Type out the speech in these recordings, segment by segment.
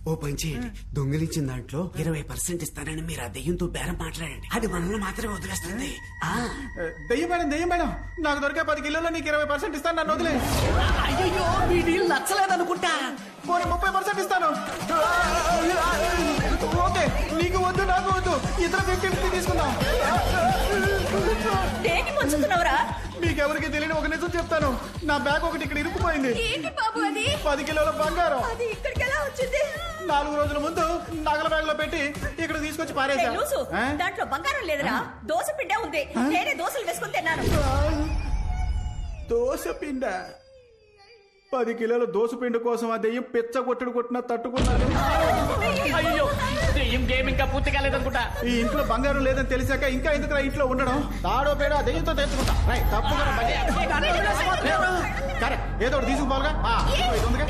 ఓ పని చేయండి, దొంగిలించిన దాంట్లో 20% ఇస్తానని మీరు ఆ దెయ్యంతో బేరం మాట్లాడండి. అది మనల్ని మాత్రమే వదిలేస్తుంది. దెయ్యం మేడం నాకు దొరికే 10 కిలోలో నీకు 20% ఇస్తాను, నన్ను వదిలే. అయ్యో మీ డీల్ నచ్చలేదనుకుంటా. 30% ఇస్తాను. ఓకే, నీకు వద్దు నాకు వద్దు, ఇతర 50-50 తీసుకుందాం. దేని ముంచుతున్నావురా? మీకెవరికి తెలియని ఒక నిజం చెప్తాను. నా బ్యాగ్ ఒకటి ఇక్కడ ఇరుక్కుపోయింది. ఏంటి బాబు అది? 10 కిలోల బంగారం. అది ఇక్కడికి ఎలా వచ్చింది? 4 రోజుల ముందు నగల బ్యాగ్ లో పెట్టి ఇక్కడ తీసుకొచ్చి పారేసా. లూసు, దాంట్లో బంగారం లేదురా, దోశ పిండే ఉంది. నేనే దోశలు వేసుకుని తిన్నాను. దోశ పిండ? 10 కిలోల దోశ పిండి కోసం ఆ దెయ్యం పిచ్చ కొట్టుడు కొట్టినా తట్టుకున్నాను. అయ్యో దెయ్యం గేమ్ ఇంకా పూర్తి కాలేదనుకుంటా. ఈ ఇంట్లో బంగారం లేదని తెలిసాక ఇంకా ఎందుకు ఇంట్లో ఉండడం? తాడో పేడో ఆ దెయ్యంతో తెచ్చుకుంటా. తప్పుగా కరెక్ట్, ఏదో ఒకటి తీసుకుపోవాలిగా. ఇది ఉందిగా.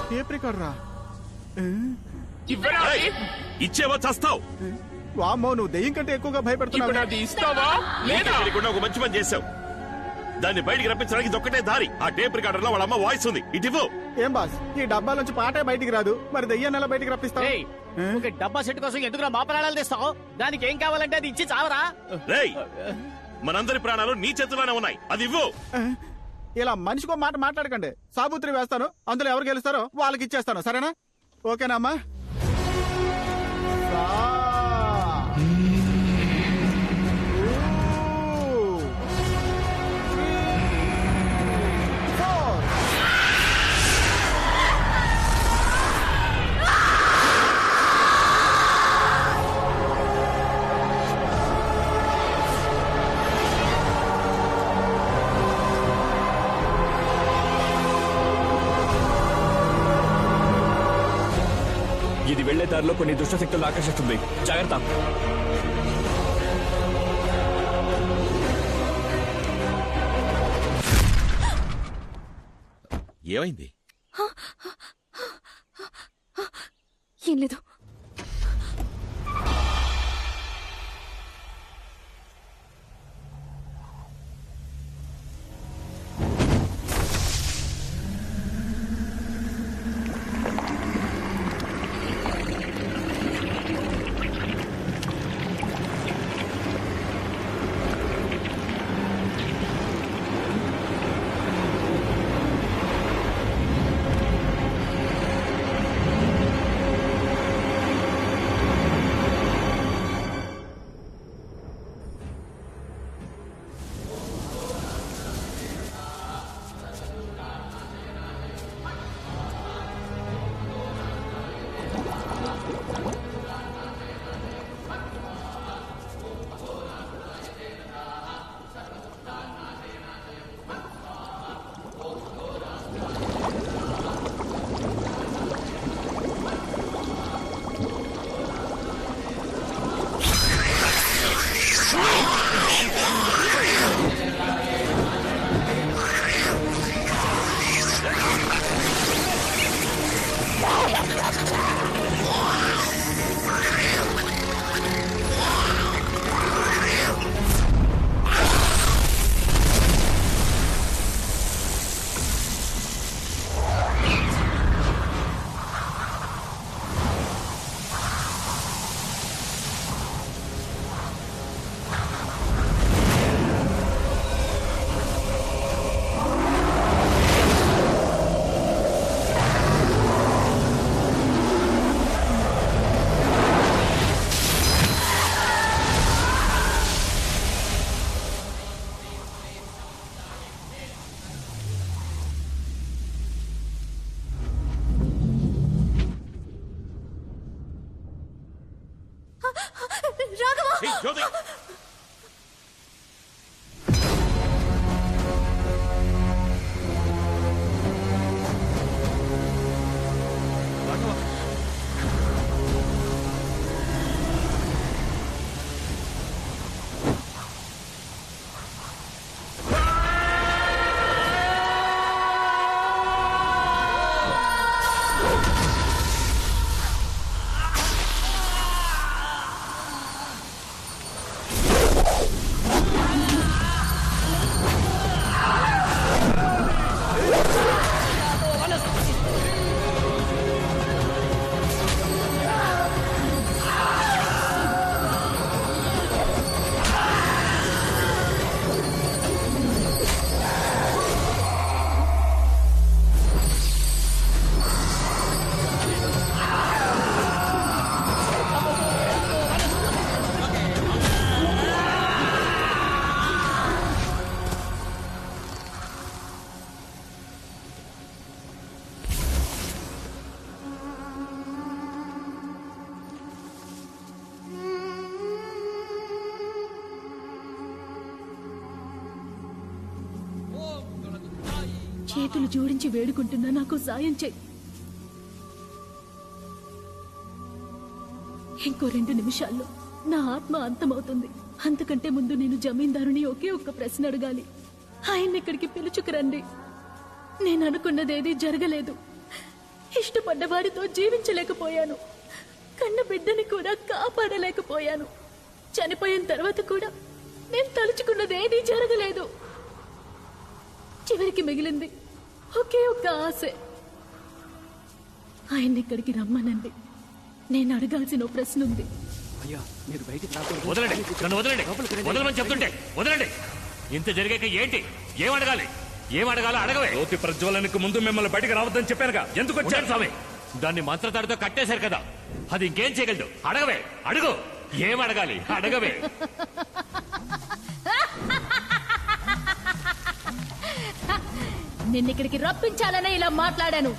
టేప్ రికార్డ్ రా. ఇచ్చేవా చస్తావు. వామ్మో, నువ్వు దెయ్యం కంటే ఎక్కువగా భయపడుతున్నావు. ఒక మంచి పని చేసావు. దాన్ని బయటికి రప్పించడానికి ఇదొక్కటే దారి. ఆ టేప్ రికార్డర్ లో వాళ్ళ అమ్మ వాయిస్ ఉంది, ఇటివ్వు. ఏం బాస్, ఈ డబ్బాల నుంచి పాటే బయటికి రాదు, మరి దెయ్యాన్ని ఎలా బయటికి రప్పిస్తావు? ఒక డబ్బా సెట్ కోసం ఎందుకు మా ప్రాణాలు తెస్తావు? దానికి ఏం కావాలంటే అది ఇచ్చి చావరా. రేయ్, మనందరి ప్రాణాలు నీ చేతిలోనే ఉన్నాయి, అది ఇవ్వు. ఇలా మనిషికో మాట మాట్లాడకండి. సాబుత్రి వేస్తాను, అందులో ఎవరు గెలుస్తారో వాళ్ళకి ఇచ్చేస్తాను, సరేనా? ఓకేనా అమ్మా? ఇది వెళ్లే దారిలో కొన్ని దుష్టశక్తులు ఆకర్షిస్తుంది, జాగ్రత్త. ఏమైంది? ఏం లేదు. జ్యోతి, చేతులు జోడించి వేడుకుంటున్నా, నాకు సాయం చేయి. ఇంకో 2 నిమిషాల్లో నా ఆత్మ అంతమవుతుంది. అంతకంటే ముందు నేను జమీందారుని ఒకే ఒక్క ప్రశ్న అడగాలి. ఆయన్ని ఇక్కడికి పిలుచుకురండి. నేను అనుకున్నదేదీ జరగలేదు. ఇష్టపడ్డవాడితో జీవించలేకపోయాను. కన్న బిడ్డని కూడా కాపాడలేకపోయాను. చనిపోయిన తర్వాత కూడా నేను తలుచుకున్నదేదీ జరగలేదు. చివరికి మిగిలింది ఒకే ఒక్క ఆశే. ఆయన్ని ఇక్కడికి రమ్మనండి. నేను అడగాల్సిన ఓ ప్రశ్న ఉంది. వదలండి, నన్ను వదలండి. వదలమని చెప్తుంటే వదలండి. ఇంత జరిగాక ఏంటి? ఏం అడగాలి? ఏం అడగాలో అడగవే. జ్యోతి ప్రజ్వలనకు ముందు మిమ్మల్ని బయటకు రావద్దని చెప్పానుగా. ఎందుకు వచ్చారు స్వామి? దాన్ని మంత్రతాడితో కట్టేశారు కదా, అది ఇంకేం చేయగలదు? అడగవే, అడుగు. ఏం అడగాలి? అడగవే. నిన్నిక్కడికి రప్పించాలనే ఇలా మాట్లాడాను.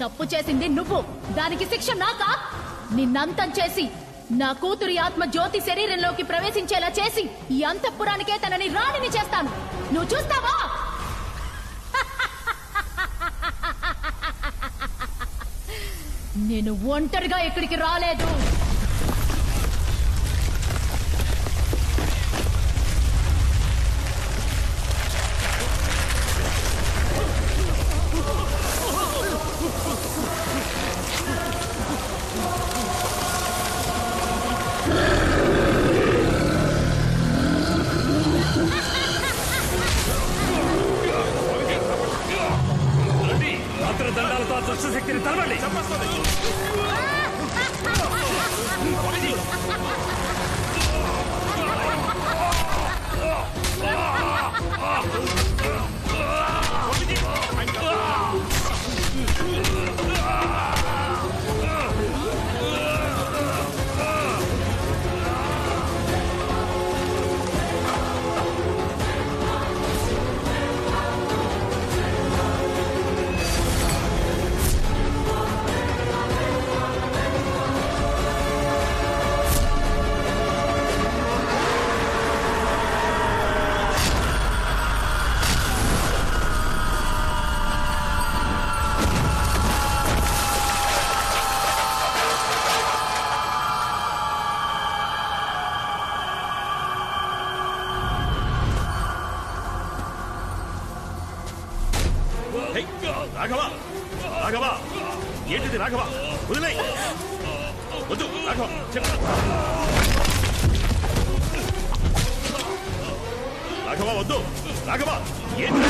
తప్పు చేసింది నువ్వు, దానికి శిక్ష నాకా? నిన్నంతం చేసి నా కూతురి ఆత్మ జ్యోతి శరీరంలోకి ప్రవేశించేలా చేసి ఈ అంతఃపురానికే తనని రాణిని చేస్తాను. నువ్వు చూస్తావా? నేను ఒంటరిగా ఇక్కడికి రాలేదు. మంత్రదండాలతో ఆ దుష్ట శక్తిని తలవండి. రాఘవ, రాఘవ, ఏంటిది రాఘవ? వదిలే, వద్దు రాఘవ, చెప్పు. రాఘవ వద్దు, రాఘవ ఏంటి?